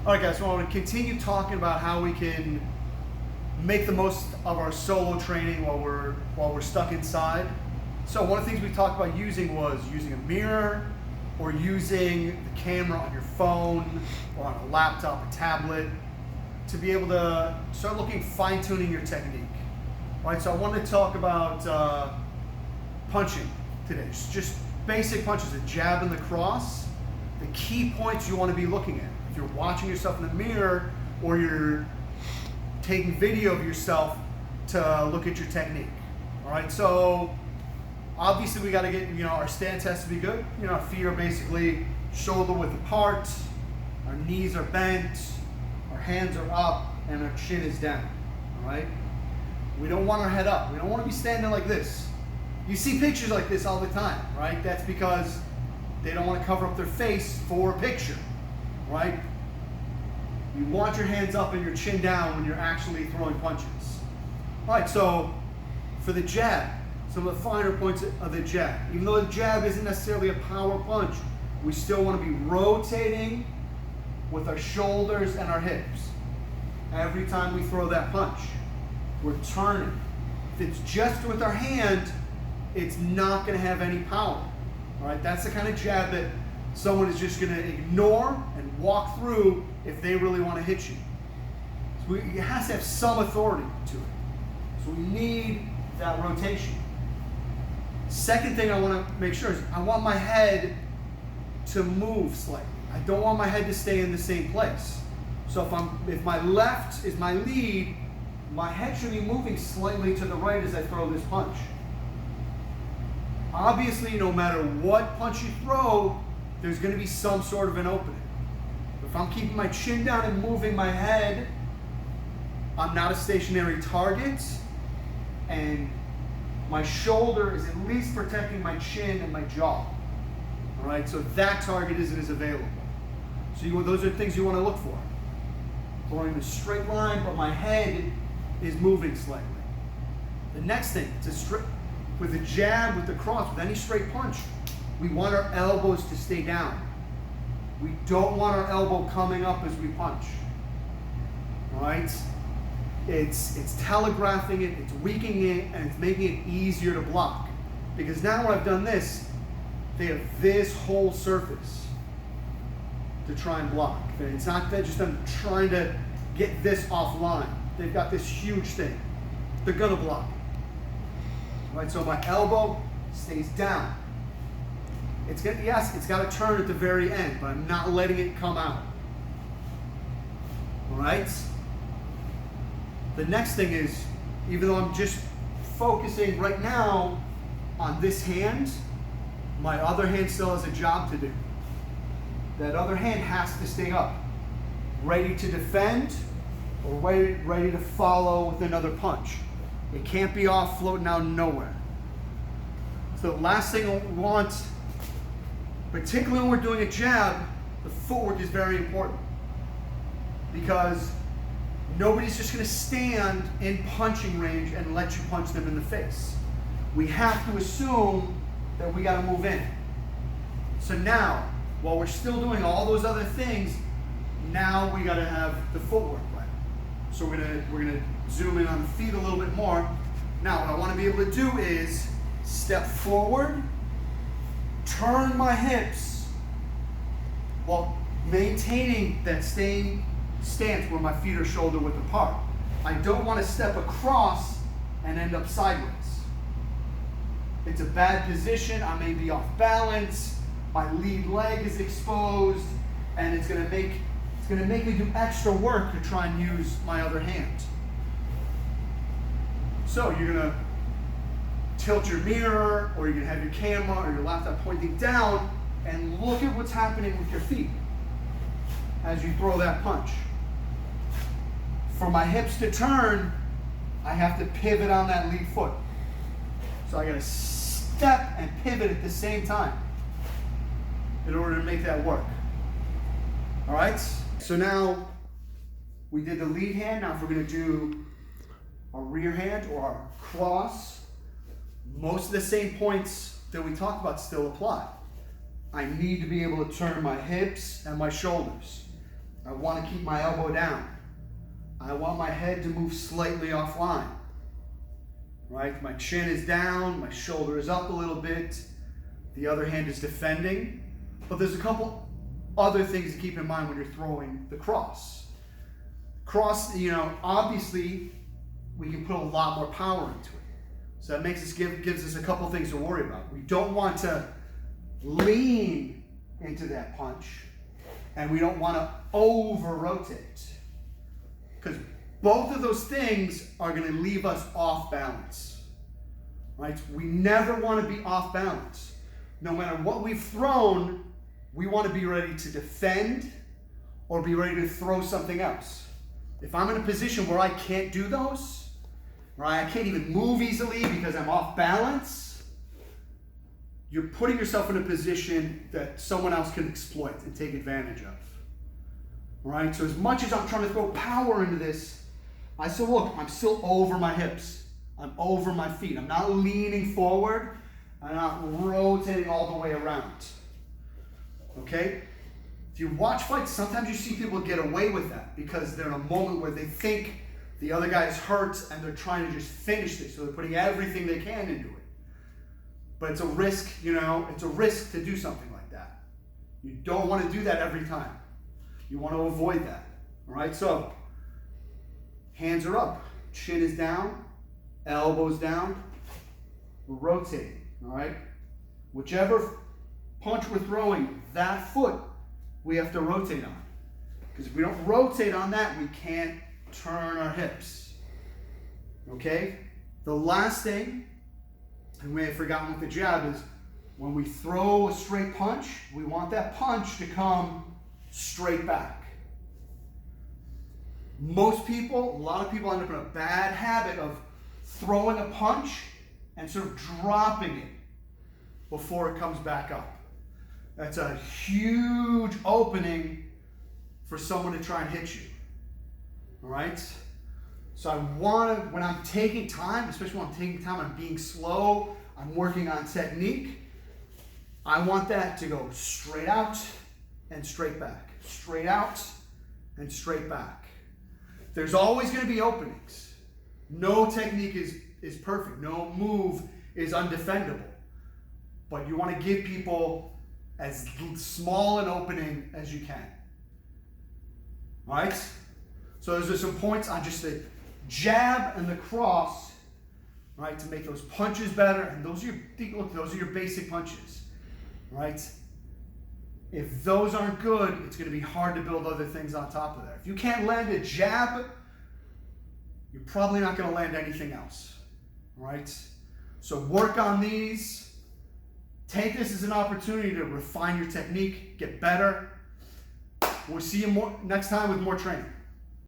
All right, guys, so I want to continue talking about how we can make the most of our solo training while we're stuck inside. So one of the things we talked about using was using a mirror or using the camera on your phone or on a laptop, a tablet, to be able to start looking, fine-tuning your technique. All right, so I wanted to talk about punching today. Just basic punches, a jab and the cross, the key points you want to be looking at. If you're watching yourself in the mirror or you're taking video of yourself to look at your technique. All right, so obviously we got to get, our stance has to be good. Our feet are basically shoulder width apart, our knees are bent, our hands are up, and our chin is down. All right, we don't want our head up. We don't want to be standing like this. You see pictures like this all the time, right? That's because they don't want to cover up their face for a picture, right? You want your hands up and your chin down when you're actually throwing punches. All right, so for the jab, some of the finer points of the jab. Even though the jab isn't necessarily a power punch, we still want to be rotating with our shoulders and our hips. Every time we throw that punch, we're turning. If it's just with our hand, it's not going to have any power. All right, that's the kind of jab that someone is just going to ignore and walk through if they really want to hit you. So it has to have some authority to it. So we need that rotation. Second thing I want to make sure is I want my head to move slightly. I don't want my head to stay in the same place. So if my left is my lead, my head should be moving slightly to the right as I throw this punch. Obviously, no matter what punch you throw, there's going to be some sort of an opening. If I'm keeping my chin down and moving my head, I'm not a stationary target, and my shoulder is at least protecting my chin and my jaw. All right, so that target isn't as available. So those are things you want to look for. Throwing a straight line, but my head is moving slightly. The next thing, with the jab, with the cross, with any straight punch, we want our elbows to stay down. We don't want our elbow coming up as we punch. All right? It's telegraphing it, it's weakening it, and it's making it easier to block. Because now when I've done this, they have this whole surface to try and block. It's not just them trying to get this offline. They've got this huge thing. They're gonna block. All right, so my elbow stays down. It's got to turn at the very end, but I'm not letting it come out. All right? The next thing is, even though I'm just focusing right now on this hand, my other hand still has a job to do. That other hand has to stay up, ready to defend or ready to follow with another punch. It can't be off floating out nowhere. So the last thing we want, particularly when we're doing a jab, the footwork is very important. Because nobody's just going to stand in punching range and let you punch them in the face. We have to assume that we got to move in. So now, while we're still doing all those other things, now we got to have the footwork right. So we're gonna zoom in on the feet a little bit more. Now, what I want to be able to do is step forward, turn my hips while maintaining that same stance where my feet are shoulder width apart. I don't want to step across and end up sideways. It's a bad position. I may be off balance. My lead leg is exposed, and it's going to make me do extra work to try and use my other hand. So you're going to tilt your mirror, or you're going to have your camera or your laptop pointing down and look at what's happening with your feet as you throw that punch. For my hips to turn, I have to pivot on that lead foot. So I got to step and pivot at the same time in order to make that work. All right? So now we did the lead hand. Now if we're going to do our rear hand or our cross, most of the same points that we talked about still apply. I need to be able to turn my hips and my shoulders. I want to keep my elbow down. I want my head to move slightly offline. Right? My chin is down, my shoulder is up a little bit. The other hand is defending. But there's a couple other things to keep in mind when you're throwing the cross. Cross, obviously we can put a lot more power into it. So that gives us a couple things to worry about. We don't want to lean into that punch, and we don't want to over-rotate. Because both of those things are going to leave us off balance. Right? We never want to be off balance. No matter what we've thrown, we want to be ready to defend or be ready to throw something else. If I'm in a position where I can't do those, right, I can't even move easily because I'm off balance, you're putting yourself in a position that someone else can exploit and take advantage of. Right? So as much as I'm trying to throw power into this, I say, look, I'm still over my hips. I'm over my feet. I'm not leaning forward. I'm not rotating all the way around. Okay? If you watch fights, sometimes you see people get away with that because they're in a moment where they think the other guy's hurt and they're trying to just finish this. So they're putting everything they can into it. But it's a risk, it's a risk to do something like that. You don't want to do that every time. You want to avoid that. All right? So, hands are up. Chin is down. Elbows down. We're rotating. All right? Whichever punch we're throwing, that foot we have to rotate on. Because if we don't rotate on that, we can't turn our hips. Okay? The last thing, and we may have forgotten with the jab, is when we throw a straight punch, we want that punch to come straight back. A lot of people end up in a bad habit of throwing a punch and sort of dropping it before it comes back up. That's a huge opening for someone to try and hit you. All right? So I want to, when I'm taking time, especially when I'm taking time, I'm being slow, I'm working on technique, I want that to go straight out and straight back. Straight out and straight back. There's always going to be openings. No technique is perfect. No move is undefendable. But you want to give people as small an opening as you can. All right? So those are some points on just the jab and the cross, right, to make those punches better. And those are your basic punches, right? If those aren't good, it's going to be hard to build other things on top of that. If you can't land a jab, you're probably not going to land anything else, right? So work on these. Take this as an opportunity to refine your technique, get better. We'll see you next time with more training.